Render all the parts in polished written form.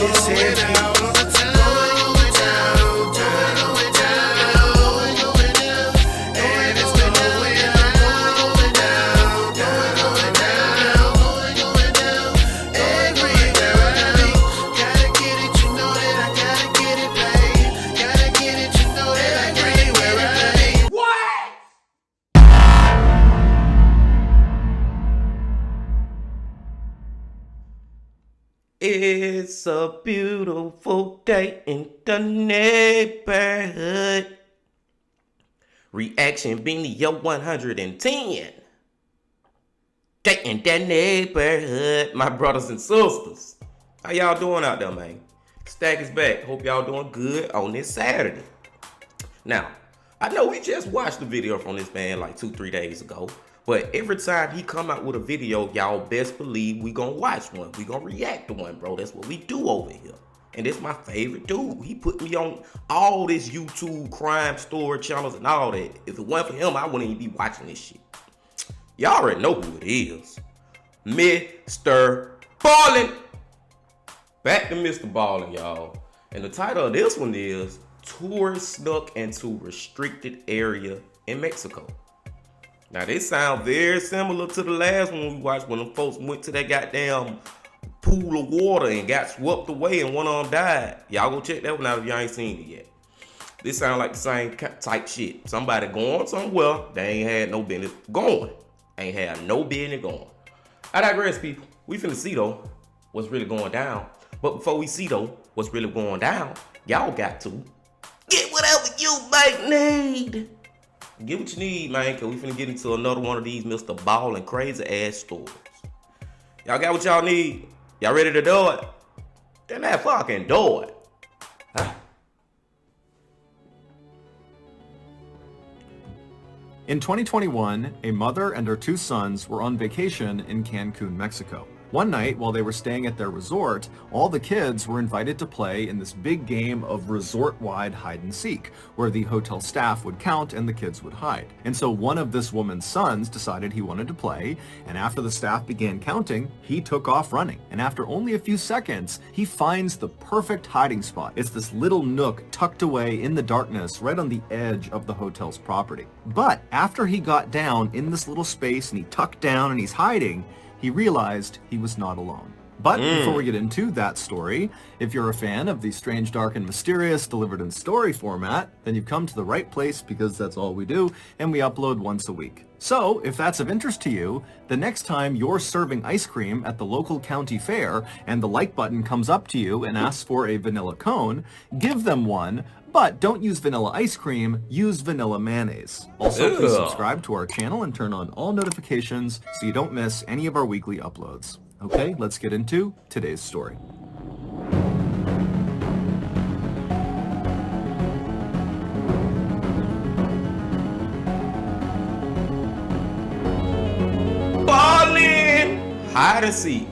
It's heavy. It's a beautiful day in the neighborhood. Reaction Beanie, yo 110. Day in the neighborhood, my brothers and sisters. How y'all doing out there, man? Stack is back. Hope y'all doing good on this Saturday. Now, I know we just watched the video from this man like 2-3 days ago. But every time he come out with a video, y'all best believe we gonna watch one. We gonna react to one, bro. That's what we do over here. And this my favorite dude. He put me on all this YouTube crime story channels and all that. If it wasn't for him, I wouldn't even be watching this shit. Y'all already know who it is. MrBallen. Back to MrBallen, y'all. And the title of this one is Tourists Snuck into Restricted Area in Mexico. Now, this sounds very similar to the last one we watched when them folks went to that goddamn pool of water and got swept away and one of them died. Y'all go check that one out if y'all ain't seen it yet. This sounds like the same type shit. Somebody going somewhere, they ain't had no business going. Ain't had no business going. I digress, people. We finna see, though, what's really going down. But before we see, though, what's really going down, y'all got to get whatever you might need. Get what you need, man, because we finna get into another one of these MrBallen crazy ass stories. Y'all got what y'all need? Y'all ready to do it? Then that fucking do it. Huh? In 2021, a mother and her 2 sons were on vacation in Cancun, Mexico. One night, while they were staying at their resort, all the kids were invited to play in this big game of resort-wide hide-and-seek, where the hotel staff would count and the kids would hide. And so one of this woman's sons decided he wanted to play, and after the staff began counting, he took off running. And after only a few seconds, he finds the perfect hiding spot. It's this little nook tucked away in the darkness right on the edge of the hotel's property. But after he got down in this little space and he tucked down and he's hiding, he realized he was not alone. But before we get into that story, if you're a fan of the strange, dark, and mysterious delivered in story format, then you've come to the right place because that's all we do, and we upload once a week. So, if that's of interest to you, the next time you're serving ice cream at the local county fair and the like button comes up to you and asks for a vanilla cone, give them one, but don't use vanilla ice cream, use vanilla mayonnaise. Also, please subscribe to our channel and turn on all notifications so you don't miss any of our weekly uploads. Okay, let's get into today's story. Ballin' hide and seek.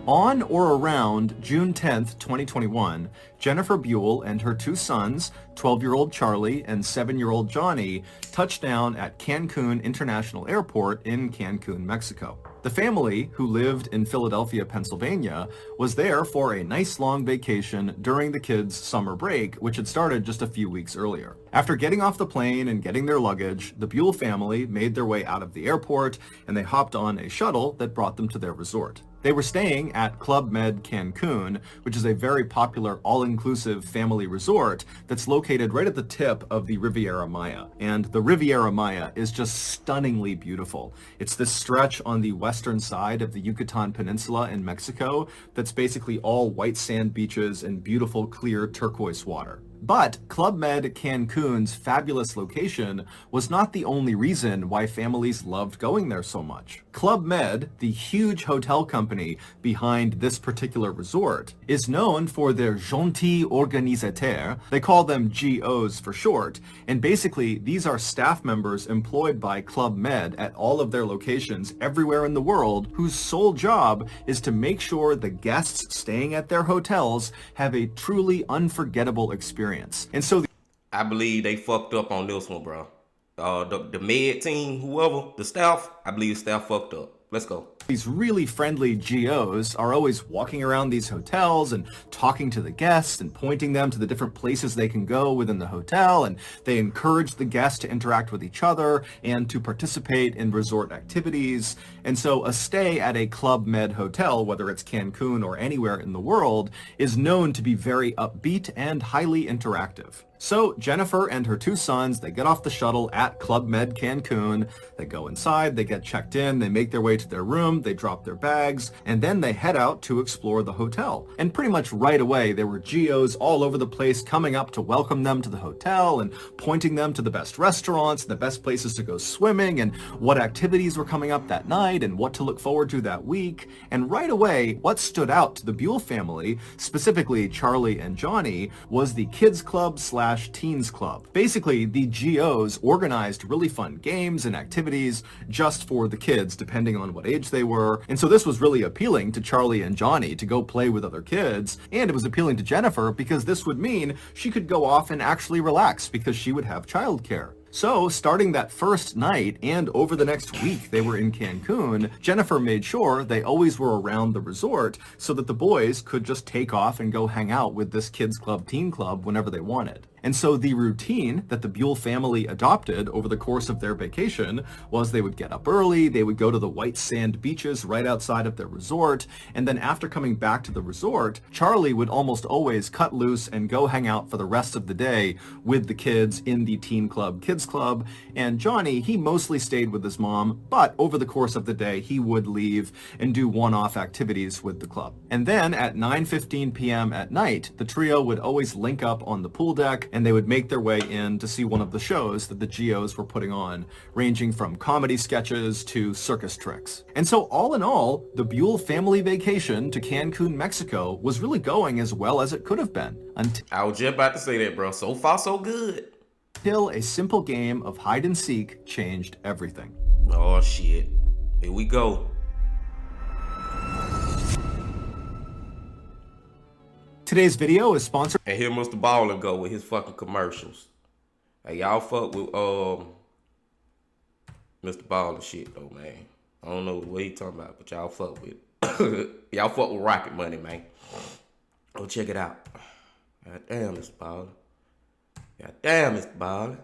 On or around June 10th, 2021, Jennifer Buhl and her 2 sons, 12-year-old Charlie and 7-year-old Johnny, touched down at Cancun International Airport in Cancun, Mexico. The family, who lived in Philadelphia, Pennsylvania, was there for a nice long vacation during the kids' summer break, which had started just a few weeks earlier. After getting off the plane and getting their luggage, the Buhl family made their way out of the airport and they hopped on a shuttle that brought them to their resort. They were staying at Club Med Cancun, which is a very popular all-inclusive family resort that's located right at the tip of the Riviera Maya. And the Riviera Maya is just stunningly beautiful. It's this stretch on the western side of the Yucatan Peninsula in Mexico that's basically all white sand beaches and beautiful clear turquoise water. But Club Med Cancun's fabulous location was not the only reason why families loved going there so much. Club Med, the huge hotel company behind this particular resort, is known for their gentils organisateurs. They call them GOs for short, and basically these are staff members employed by Club Med at all of their locations everywhere in the world whose sole job is to make sure the guests staying at their hotels have a truly unforgettable experience. And so I believe they fucked up on this one, bro. The med team, whoever, the staff, I believe the staff fucked up. Let's go. These really friendly GOs are always walking around these hotels and talking to the guests and pointing them to the different places they can go within the hotel, and they encourage the guests to interact with each other and to participate in resort activities. And so a stay at a Club Med hotel, whether it's Cancun or anywhere in the world, is known to be very upbeat and highly interactive. So Jennifer and her two sons, they get off the shuttle at Club Med Cancun, they go inside, they get checked in, they make their way to their room, they drop their bags, and then they head out to explore the hotel. And pretty much right away, there were GOs all over the place coming up to welcome them to the hotel and pointing them to the best restaurants, the best places to go swimming, and what activities were coming up that night, and what to look forward to that week. And right away, what stood out to the Buhl family, specifically Charlie and Johnny, was the Kids Club / Teens Club. Basically, the GOs organized really fun games and activities just for the kids, depending on what age they were. And so this was really appealing to Charlie and Johnny to go play with other kids. And it was appealing to Jennifer because this would mean she could go off and actually relax because she would have childcare. So, starting that first night and over the next week they were in Cancun, Jennifer made sure they always were around the resort so that the boys could just take off and go hang out with this kids club, teen club whenever they wanted. And so the routine that the Buhl family adopted over the course of their vacation was they would get up early, they would go to the white sand beaches right outside of their resort, and then after coming back to the resort, Charlie would almost always cut loose and go hang out for the rest of the day with the kids in the teen club, kids club, and Johnny, he mostly stayed with his mom, but over the course of the day, he would leave and do one-off activities with the club. And then at 9:15 p.m. at night, the trio would always link up on the pool deck and they would make their way in to see one of the shows that the GOs were putting on, ranging from comedy sketches to circus tricks. And so all in all, the Buhl family vacation to Cancun, Mexico was really going as well as it could have been I was just about to say that, bro. So far, so good. until a simple game of hide and seek changed everything. Oh, shit. Here we go. Today's video is sponsored. And here MrBallen go with his fucking commercials. Hey, y'all fuck with MrBallen shit though, man. I don't know what he talking about, but y'all fuck with y'all fuck with Rocket Money, man. Go check it out. God damn, MrBallen. God damn, MrBallen.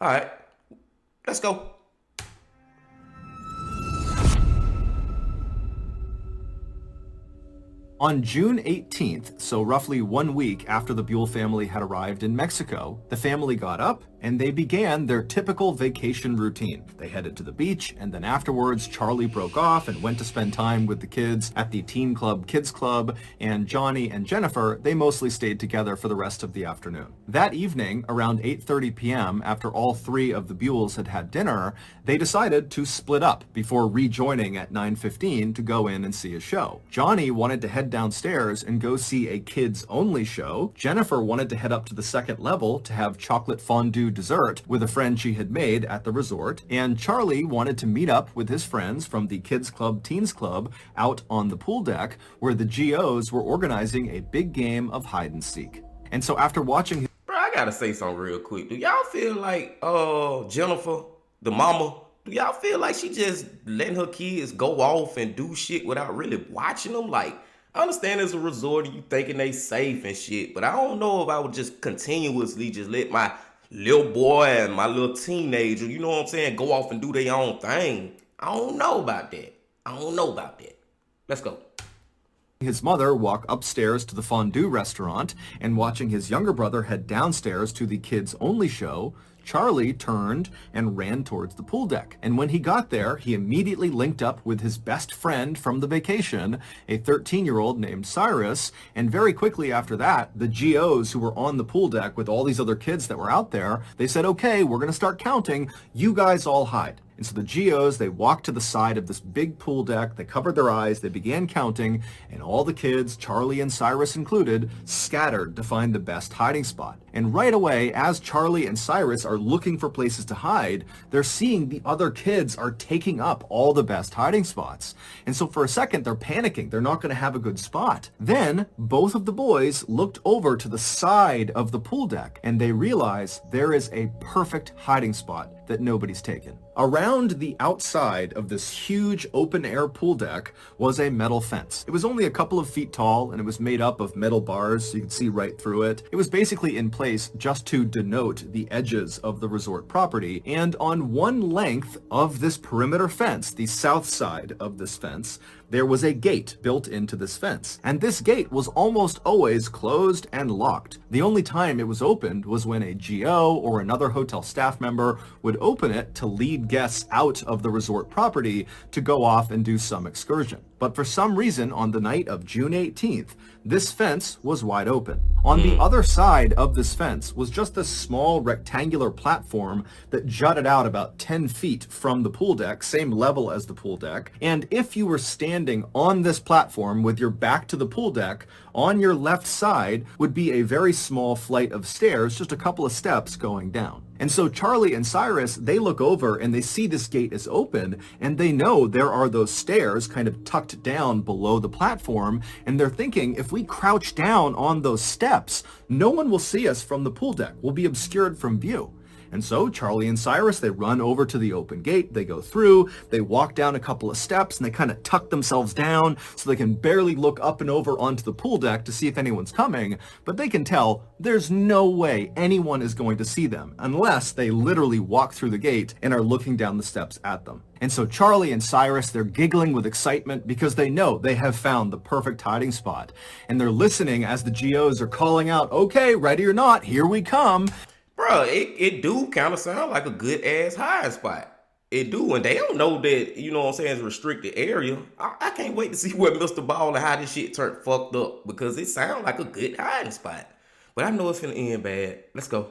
Alright. Let's go. On June 18th, so roughly 1 week after the Buhl family had arrived in Mexico, the family got up and they began their typical vacation routine. They headed to the beach, and then afterwards, Charlie broke off and went to spend time with the kids at the Teen Club, Kids Club, and Johnny and Jennifer, they mostly stayed together for the rest of the afternoon. That evening, around 8:30 p.m., after all three of the Buhls had had dinner, they decided to split up before rejoining at 9:15 to go in and see a show. Johnny wanted to head downstairs and go see a kids-only show. Jennifer wanted to head up to the second level to have chocolate fondue dessert with a friend she had made at the resort, and Charlie wanted to meet up with his friends from the Kids Club, Teens Club out on the pool deck where the GOs were organizing a big game of hide and seek. And so after watching... Bro, I gotta say something real quick. Do y'all feel like Jennifer, the mama, do y'all feel like she just letting her kids go off and do shit without really watching them? Like, I understand it's a resort and you thinking they safe and shit, but I don't know if I would just continuously just let my little boy and my little teenager, you know what I'm saying, go off and do their own thing. I don't know about that. Let's go. His mother walk upstairs to the fondue restaurant and watching his younger brother head downstairs to the kids-only show, Charlie turned and ran towards the pool deck. And when he got there, he immediately linked up with his best friend from the vacation, a 13-year-old named Cyrus. And very quickly after that, the GOs who were on the pool deck with all these other kids that were out there, they said, okay, we're going to start counting. You guys all hide. And so the GOs, they walked to the side of this big pool deck, they covered their eyes, they began counting, and all the kids, Charlie and Cyrus included, scattered to find the best hiding spot. And right away, as Charlie and Cyrus are looking for places to hide, they're seeing the other kids are taking up all the best hiding spots. And so for a second, they're panicking. They're not going to have a good spot. Then both of the boys looked over to the side of the pool deck, and they realize there is a perfect hiding spot that nobody's taken. Around the outside of this huge open-air pool deck was a metal fence. It was only a couple of feet tall, and it was made up of metal bars so you could see right through it. It was basically in place just to denote the edges of the resort property, and on one length of this perimeter fence, the south side of this fence, there was a gate built into this fence. And this gate was almost always closed and locked. The only time it was opened was when a GO or another hotel staff member would open it to lead guests out of the resort property to go off and do some excursion. But for some reason, on the night of June 18th, this fence was wide open. On the other side of this fence was just a small rectangular platform that jutted out about 10 feet from the pool deck, same level as the pool deck. And if you were standing on this platform with your back to the pool deck, on your left side would be a very small flight of stairs, just a couple of steps going down. And so Charlie and Cyrus, they look over and they see this gate is open, and they know there are those stairs kind of tucked down below the platform, and they're thinking, if we crouch down on those steps, no one will see us from the pool deck. We'll be obscured from view. And so Charlie and Cyrus, they run over to the open gate, they go through, they walk down a couple of steps, and they kind of tuck themselves down so they can barely look up and over onto the pool deck to see if anyone's coming, but they can tell there's no way anyone is going to see them unless they literally walk through the gate and are looking down the steps at them. And so Charlie and Cyrus, they're giggling with excitement because they know they have found the perfect hiding spot. And they're listening as the GOs are calling out, "Okay, ready or not, here we come." Bro, it do kind of sound like a good ass hiding spot. It do, and they don't know that, you know what I'm saying, it's a restricted area. I can't wait to see what MrBallen, how this shit turned fucked up, because it sounds like a good hiding spot. But I know it's finna end bad. Let's go.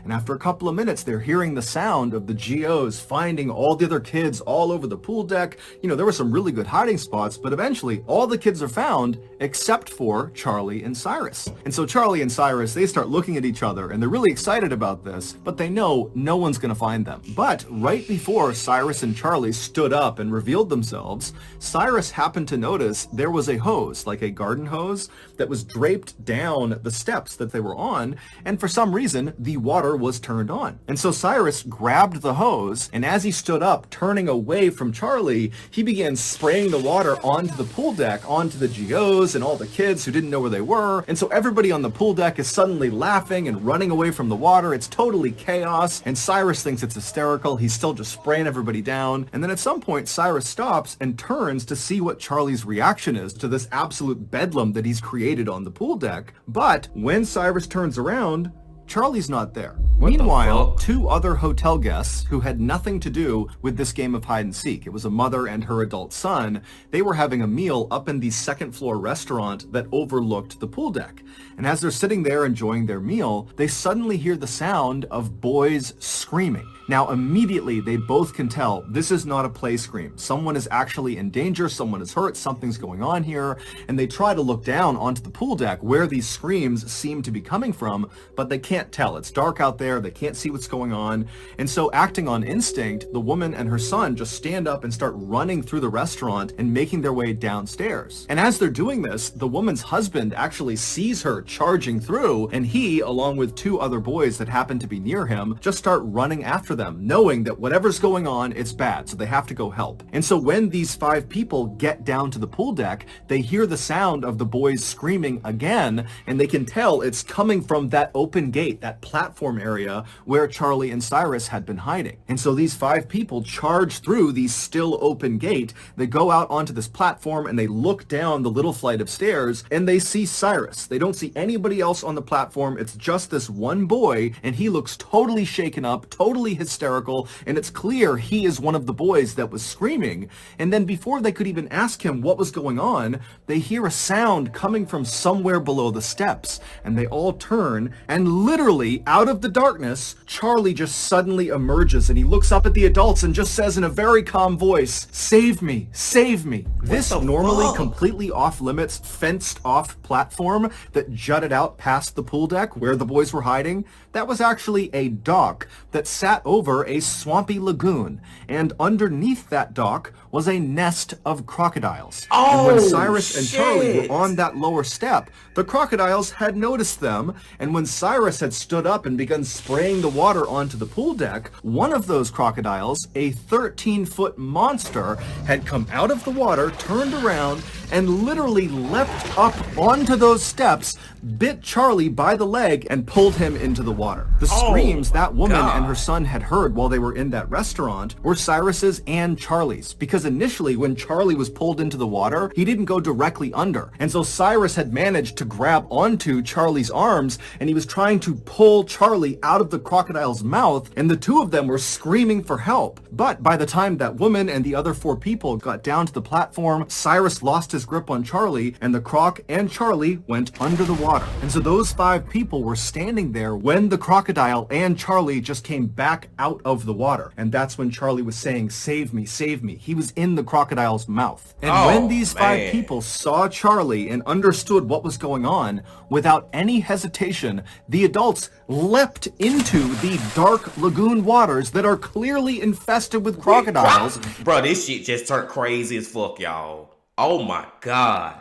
And after a couple of minutes, they're hearing the sound of the GOs finding all the other kids all over the pool deck. You know, there were some really good hiding spots, but eventually all the kids are found except for Charlie and Cyrus. And so Charlie and Cyrus, they start looking at each other and they're really excited about this, but they know no one's going to find them. But right before Cyrus and Charlie stood up and revealed themselves, Cyrus happened to notice there was a hose, like a garden hose, that was draped down the steps that they were on, and for some reason, the water was turned on. And so Cyrus grabbed the hose, and as he stood up, turning away from Charlie, he began spraying the water onto the pool deck, onto the GOs and all the kids who didn't know where they were. And so everybody on the pool deck is suddenly laughing and running away from the water. It's totally chaos, and Cyrus thinks it's hysterical. He's still just spraying everybody down. And then at some point, Cyrus stops and turns to see what Charlie's reaction is to this absolute bedlam that he's created on the pool deck. But when Cyrus turns around, Charlie's not there. Meanwhile, two other hotel guests who had nothing to do with this game of hide and seek, it was a mother and her adult son, they were having a meal up in the second floor restaurant that overlooked the pool deck. And as they're sitting there enjoying their meal, they suddenly hear the sound of boys screaming. Now, immediately, they both can tell this is not a play scream. Someone is actually in danger, someone is hurt, something's going on here, and they try to look down onto the pool deck where these screams seem to be coming from, but they can't tell. It's dark out there, they can't see what's going on, and so acting on instinct, the woman and her son just stand up and start running through the restaurant and making their way downstairs. And as they're doing this, the woman's husband actually sees her charging through, and he, along with two other boys that happen to be near him, just start running after them, knowing that whatever's going on, it's bad, so they have to go help. And so when these five people get down to the pool deck, they hear the sound of the boys screaming again, and they can tell it's coming from that open gate, that platform area where Charlie and Cyrus had been hiding. And so these five people charge through the still open gate, they go out onto this platform, and they look down the little flight of stairs, and they see Cyrus. They don't see anybody else on the platform, it's just this one boy, and he looks totally shaken up, totally hysterical, and it's clear he is one of the boys that was screaming. And then before they could even ask him what was going on, they hear a sound coming from somewhere below the steps, and they all turn, and literally, out of the darkness, Charlie just suddenly emerges and he looks up at the adults and just says in a very calm voice, "Save me, save me." This normally completely off-limits, fenced-off platform that jutted out past the pool deck where the boys were hiding, that was actually a dock that sat over a swampy lagoon. And underneath that dock was a nest of crocodiles. And when Cyrus and Charlie were on that lower step, the crocodiles had noticed them, and when Cyrus had stood up and begun spraying the water onto the pool deck, one of those crocodiles, a 13-foot monster, had come out of the water, turned around, and literally leapt up onto those steps, bit Charlie by the leg, and pulled him into the water. The screams that woman and her son had heard while they were in that restaurant were Cyrus's and Charlie's, because initially when Charlie was pulled into the water, he didn't go directly under. And so Cyrus had managed to grab onto Charlie's arms, and he was trying to pull Charlie out of the crocodile's mouth, and the two of them were screaming for help. But by the time that woman and the other 4 people got down to the platform, Cyrus lost his grip on Charlie, and the croc and Charlie went under the water. And so those 5 people were standing there when the crocodile and Charlie just came back out of the water. And that's when Charlie was saying, "Save me, save me." He was in the crocodile's mouth. And when these 5 people saw Charlie and understood what was going on, without any hesitation, the adults leapt into the dark lagoon waters that are clearly infested with crocodiles. Bro, this shit just turned crazy as fuck, y'all. Oh my God.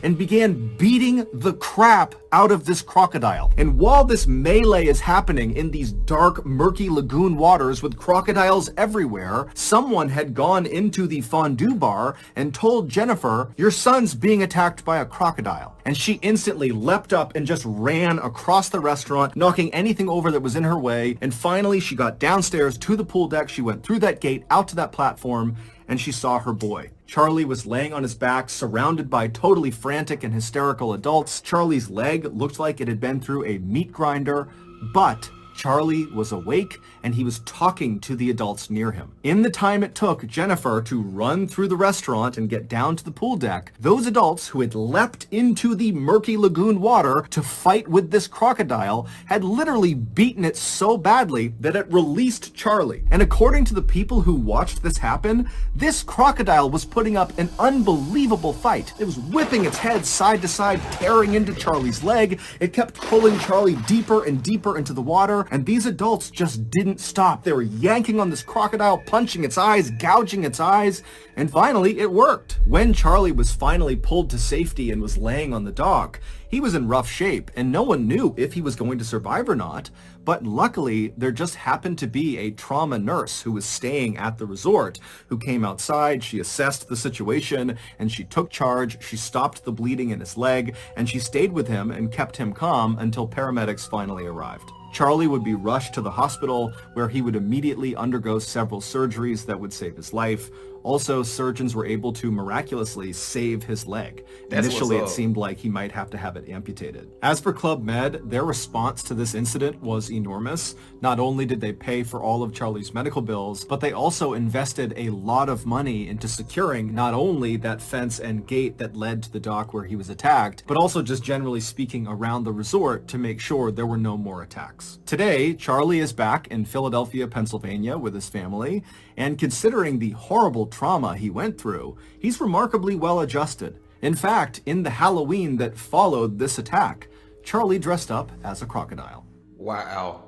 And began beating the crap out of this crocodile. And while this melee is happening in these dark, murky lagoon waters with crocodiles everywhere, someone had gone into the fondue bar and told Jennifer, "Your son's being attacked by a crocodile." And she instantly leapt up and just ran across the restaurant, knocking anything over that was in her way. And finally, she got downstairs to the pool deck. She went through that gate, out to that platform, and she saw her boy. Charlie was laying on his back, surrounded by totally frantic and hysterical adults. Charlie's leg looked like it had been through a meat grinder, but Charlie was awake and he was talking to the adults near him. In the time it took Jennifer to run through the restaurant and get down to the pool deck, those adults who had leapt into the murky lagoon water to fight with this crocodile had literally beaten it so badly that it released Charlie. And according to the people who watched this happen, this crocodile was putting up an unbelievable fight. It was whipping its head side to side, tearing into Charlie's leg. It kept pulling Charlie deeper and deeper into the water, and these adults just didn't stop. They were yanking on this crocodile, punching its eyes, gouging its eyes, and finally it worked. When Charlie was finally pulled to safety and was laying on the dock, he was in rough shape, and no one knew if he was going to survive or not. But luckily, there just happened to be a trauma nurse who was staying at the resort who came outside. She assessed the situation, and she took charge. She stopped the bleeding in his leg, and she stayed with him and kept him calm until paramedics finally arrived. Charlie would be rushed to the hospital, where he would immediately undergo several surgeries that would save his life. Also, surgeons were able to miraculously save his leg. Initially, it seemed like he might have to have it amputated. As for Club Med, their response to this incident was enormous. Not only did they pay for all of Charlie's medical bills, but they also invested a lot of money into securing not only that fence and gate that led to the dock where he was attacked, but also just generally speaking around the resort to make sure there were no more attacks. Today, Charlie is back in Philadelphia, Pennsylvania with his family, and considering the horrible trauma he went through, he's remarkably well adjusted. In fact, in the Halloween that followed this attack, Charlie dressed up as a crocodile. Wow.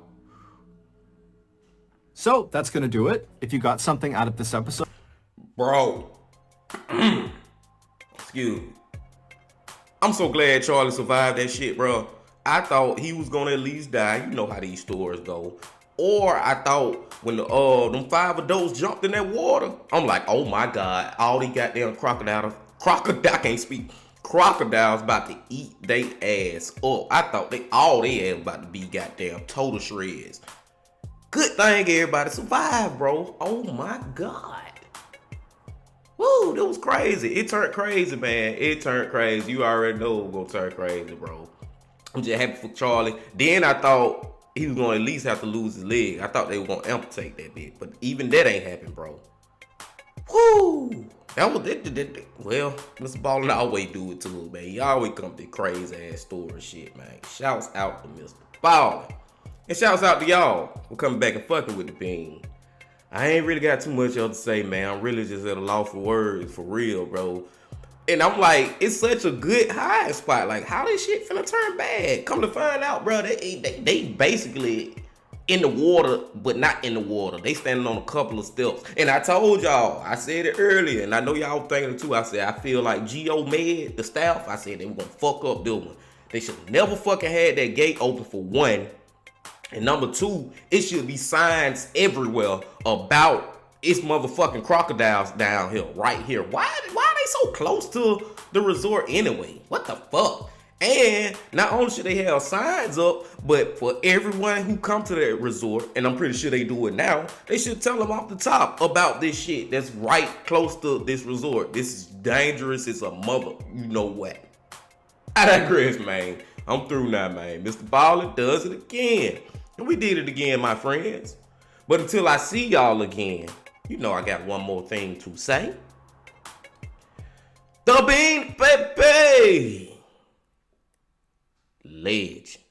So that's gonna do it. If you got something out of this episode, bro, excuse me. I'm so glad Charlie survived that shit, bro. I thought he was gonna at least die. You know how these stories go. Or I thought when the them 5 adults jumped in that water, I'm like, oh my God, all these goddamn crocodiles about to eat they ass up. I thought all they ass about to be goddamn total shreds. Good thing everybody survived, bro. Oh my God. Woo, that was crazy. It turned crazy, man. It turned crazy. You already know it was gonna turn crazy, bro. I'm just happy for Charlie. Then I thought he was gonna at least have to lose his leg. I thought they were gonna amputate that bit, but even that ain't happened, bro. Woo! That was it. Well, MrBallen always do it to us, man. He always come to crazy ass story shit, man. Shouts out to Mr. Ballin'. And shouts out to y'all for coming back and fucking with the bean. I ain't really got too much else to say, man. I'm really just at a loss for words, for real, bro. And I'm like, it's such a good high spot. Like, how this shit finna turn bad? Come to find out, bro, they basically in the water, but not in the water. They standing on a couple of steps. And I told y'all, I said it earlier, and I know y'all thinking it too. I said, I feel like Geo Med, the staff, I said they were gonna fuck up this one. They should never fucking had that gate open for one. And number two, it should be signs everywhere about it's motherfucking crocodiles down here, right here. Why are they so close to the resort anyway? What the fuck? And not only should they have signs up, but for everyone who come to that resort, and I'm pretty sure they do it now, they should tell them off the top about this shit that's right close to this resort. This is dangerous. It's a mother, you know what? I digress, man. I'm through now, man. MrBallen does it again. And we did it again, my friends. But until I see y'all again, you know I got one more thing to say. The Bean Baby. Legend.